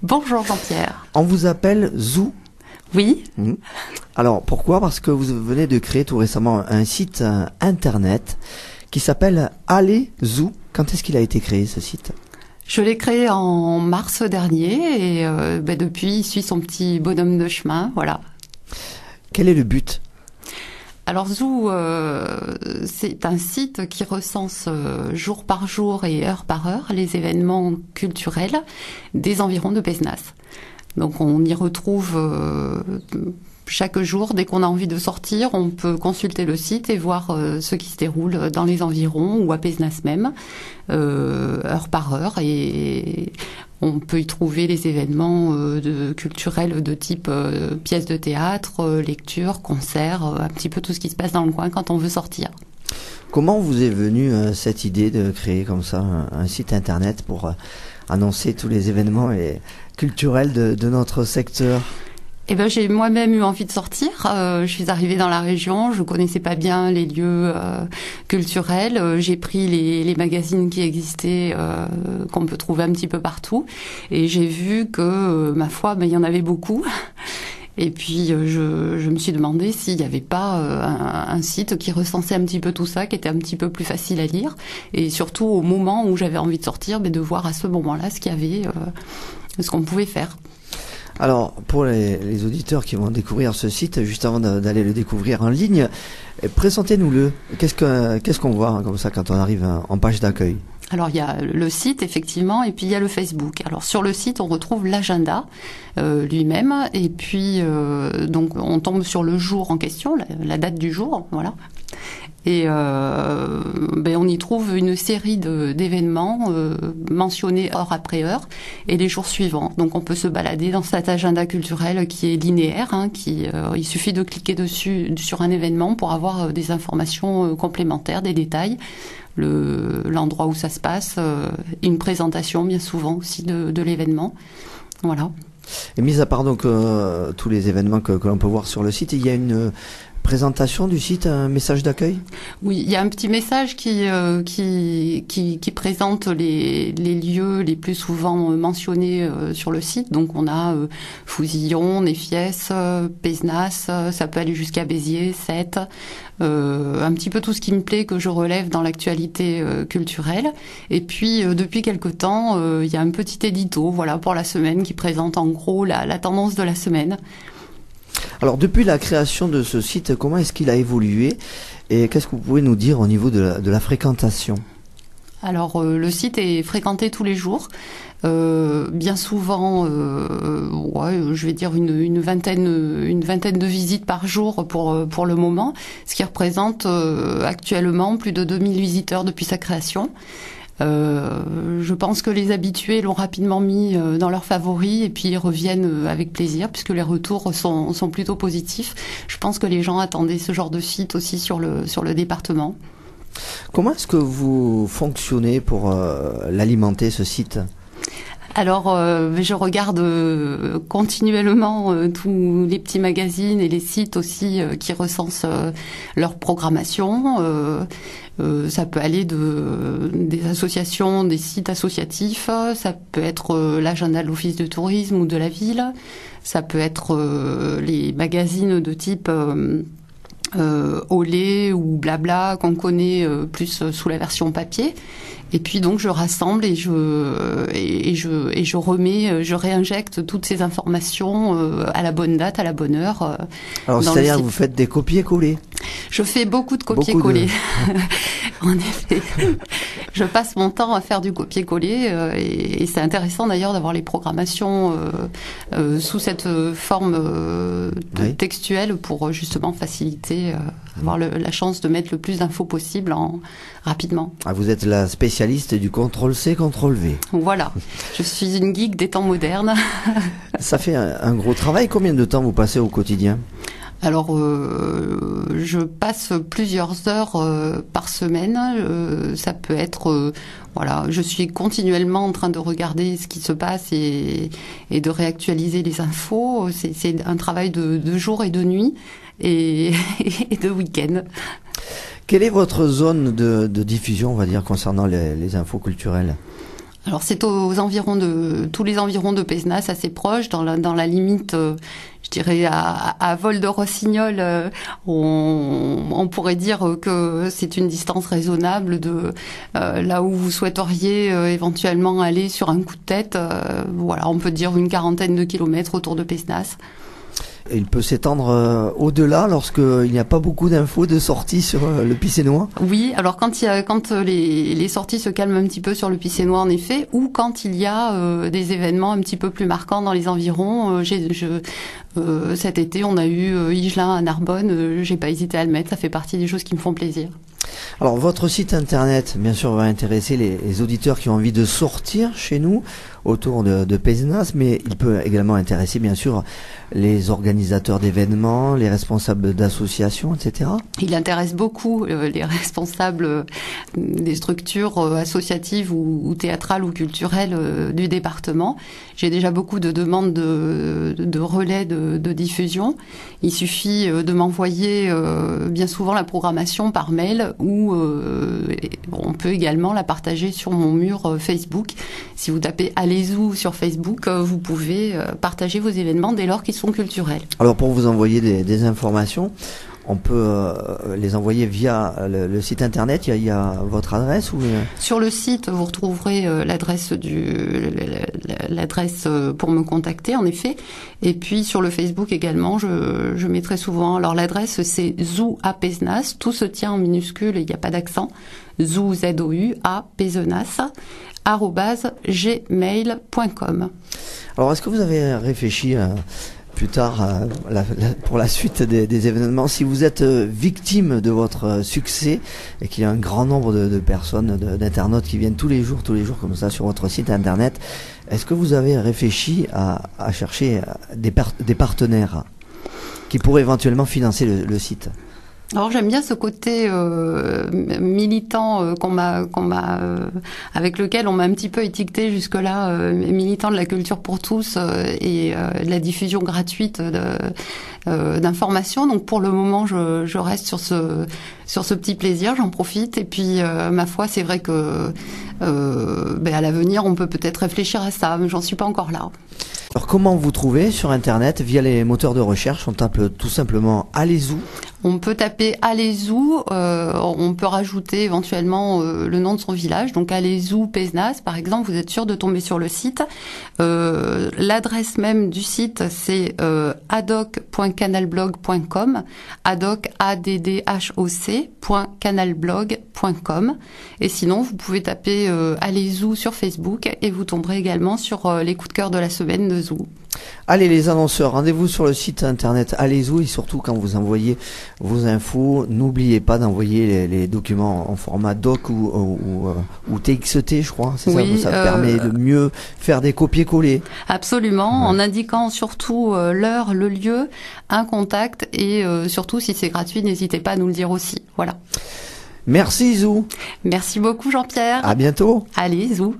Bonjour Jean-Pierre. On vous appelle Zoo. Oui. Alors pourquoi? Parce que vous venez de créer tout récemment un site internet qui s'appelle Allez Zoo. Quand est-ce qu'il a été créé ce site? Je l'ai créé en mars dernier et depuis il suit son petit bonhomme de chemin, voilà. Quel est le but? Alors Zoo, c'est un site qui recense jour par jour et heure par heure les événements culturels des environs de Pézenas. Donc on y retrouve chaque jour, dès qu'on a envie de sortir, on peut consulter le site et voir ce qui se déroule dans les environs ou à Pézenas même, heure par heure. Et on peut y trouver les événements culturels de type pièces de théâtre, lectures, concerts, un petit peu tout ce qui se passe dans le coin quand on veut sortir. Comment vous est venue cette idée de créer comme ça un site internet pour annoncer tous les événements culturels de notre secteur? Eh ben, j'ai moi-même eu envie de sortir. Je suis arrivée dans la région, je connaissais pas bien les lieux culturels. J'ai pris les magazines qui existaient, qu'on peut trouver un petit peu partout, et j'ai vu que, ma foi, il y en avait beaucoup. Et puis je me suis demandé s'il n'y avait pas un site qui recensait un petit peu tout ça, qui était un petit peu plus facile à lire, et surtout au moment où j'avais envie de sortir, de voir à ce moment-là ce qu'il y avait, ce qu'on pouvait faire. Alors, pour les auditeurs qui vont découvrir ce site, juste avant d'aller le découvrir en ligne, présentez-nous-le. Qu'est-ce qu'on voit comme ça quand on arrive en page d'accueil? Alors il y a le site effectivement, et puis il y a le Facebook. Alors sur le site on retrouve l'agenda lui-même, et puis donc on tombe sur le jour en question, la date du jour, voilà. Et on y trouve une série d'événements mentionnés heure après heure et les jours suivants. Donc on peut se balader dans cet agenda culturel qui est linéaire, il suffit de cliquer dessus sur un événement pour avoir des informations complémentaires, des détails, l'endroit où ça se passe, une présentation bien souvent aussi de l'événement. Voilà. Et mis à part donc tous les événements que l'on peut voir sur le site, il y a une présentation du site, un message d'accueil? Oui, il y a un petit message qui présente les lieux les plus souvent mentionnés sur le site. Donc on a Fouzillon, Néfiès, Pézenas, ça peut aller jusqu'à Béziers, Sète, un petit peu tout ce qui me plaît, que je relève dans l'actualité culturelle. Et puis depuis quelque temps, il y a un petit édito, voilà, pour la semaine qui présente en gros la tendance de la semaine. Alors depuis la création de ce site, comment est-ce qu'il a évolué et qu'est-ce que vous pouvez nous dire au niveau de la fréquentation? Alors le site est fréquenté tous les jours, bien souvent, je vais dire une vingtaine de visites par jour pour le moment, ce qui représente actuellement plus de 2000 visiteurs depuis sa création. Je pense que les habitués l'ont rapidement mis dans leurs favoris et puis ils reviennent avec plaisir puisque les retours sont plutôt positifs. Je pense que les gens attendaient ce genre de site aussi sur le département. Comment est-ce que vous fonctionnez pour l'alimenter, ce site ? Alors, je regarde continuellement tous les petits magazines et les sites aussi qui recensent leur programmation. Ça peut aller des associations, des sites associatifs. Ça peut être l'agenda de l'office de tourisme ou de la ville. Ça peut être les magazines de type Olé ou Blabla qu'on connaît plus sous la version papier. Et puis donc je rassemble et je remets, je réinjecte toutes ces informations à la bonne date, à la bonne heure. Alors c'est-à-dire que vous faites des copier-coller? Je fais beaucoup de copier-coller. En effet, je passe mon temps à faire du copier-coller et c'est intéressant d'ailleurs d'avoir les programmations sous cette forme textuelle pour justement faciliter, avoir la chance de mettre le plus d'infos possible rapidement. Ah, vous êtes la spécialiste du CTRL-C, CTRL-V. Voilà, je suis une geek des temps modernes. Ça fait un gros travail. Combien de temps vous passez au quotidien ? Alors, je passe plusieurs heures par semaine. Ça peut être, je suis continuellement en train de regarder ce qui se passe et de réactualiser les infos. C'est un travail de jour et de nuit et de week-end. Quelle est votre zone de diffusion, on va dire, concernant les infos culturelles ? Alors c'est tous les environs de Pézenas, assez proche, dans la limite, je dirais à vol de rossignol, on pourrait dire que c'est une distance raisonnable de là où vous souhaiteriez éventuellement aller sur un coup de tête. Voilà, on peut dire une 40aine de kilomètres autour de Pézenas. Il peut s'étendre au-delà lorsqu'il n'y a pas beaucoup d'infos de sortie sur le Picénois. Oui, alors quand les sorties se calment un petit peu sur le Picénois en effet, ou quand il y a des événements un petit peu plus marquants dans les environs. Cet été, on a eu Igelin à Narbonne. J'ai pas hésité à le mettre. Ça fait partie des choses qui me font plaisir. Alors votre site internet, bien sûr, va intéresser les auditeurs qui ont envie de sortir chez nous autour de Pézenas, mais il peut également intéresser bien sûr les organisateurs d'événements, les responsables d'associations, etc. Il intéresse beaucoup les responsables des structures associatives ou théâtrales ou culturelles du département. J'ai déjà beaucoup de demandes de relais de diffusion. Il suffit de m'envoyer bien souvent la programmation par mail ou on peut également la partager sur mon mur Facebook. Si vous tapez Allez-vous sur Facebook, vous pouvez partager vos événements dès lors qu'ils sont culturels. Alors pour vous envoyer des informations, on peut les envoyer via le site internet. Il y a votre adresse ou Sur le site, vous retrouverez l'adresse pour me contacter, en effet. Et puis sur le Facebook également, je mets très souvent. Alors l'adresse c'est Zou à Pézenas, tout se tient en minuscule et il n'y a pas d'accent. Zou Z-O-U à Pézenas @gmail.com. Alors est-ce que vous avez réfléchi plus tard pour la suite des événements, si vous êtes victime de votre succès et qu'il y a un grand nombre de personnes, d'internautes qui viennent tous les jours comme ça sur votre site internet, est-ce que vous avez réfléchi à chercher des partenaires qui pourraient éventuellement financer le site? Alors j'aime bien ce côté militant avec lequel on m'a un petit peu étiqueté jusque-là, militant de la culture pour tous et de la diffusion gratuite d'informations. Donc pour le moment, je reste sur ce petit plaisir, j'en profite. Et puis ma foi, c'est vrai que à l'avenir, on peut peut-être réfléchir à ça, mais j'en suis pas encore là. Alors comment vous trouvez sur internet via les moteurs de recherche? On tape tout simplement Allez-vous. On peut taper Allez-vous, on peut rajouter éventuellement le nom de son village, donc Allez-vous Pézenas par exemple, vous êtes sûr de tomber sur le site. L'adresse même du site c'est adoc.canalblog.com, adoc addhoc.canalblog.com, et sinon vous pouvez taper Allez-vous sur Facebook et vous tomberez également sur les coups de cœur de la semaine de Zou. Allez les annonceurs, rendez-vous sur le site internet Allez-vous, et surtout quand vous envoyez vos infos, n'oubliez pas d'envoyer les documents en format doc ou TXT, je crois. C'est oui, ça permet de mieux faire des copier-coller. Absolument, en indiquant surtout l'heure, le lieu, un contact et surtout si c'est gratuit, n'hésitez pas à nous le dire aussi. Voilà. Merci Zou. Merci beaucoup Jean-Pierre. À bientôt. Allez Zou.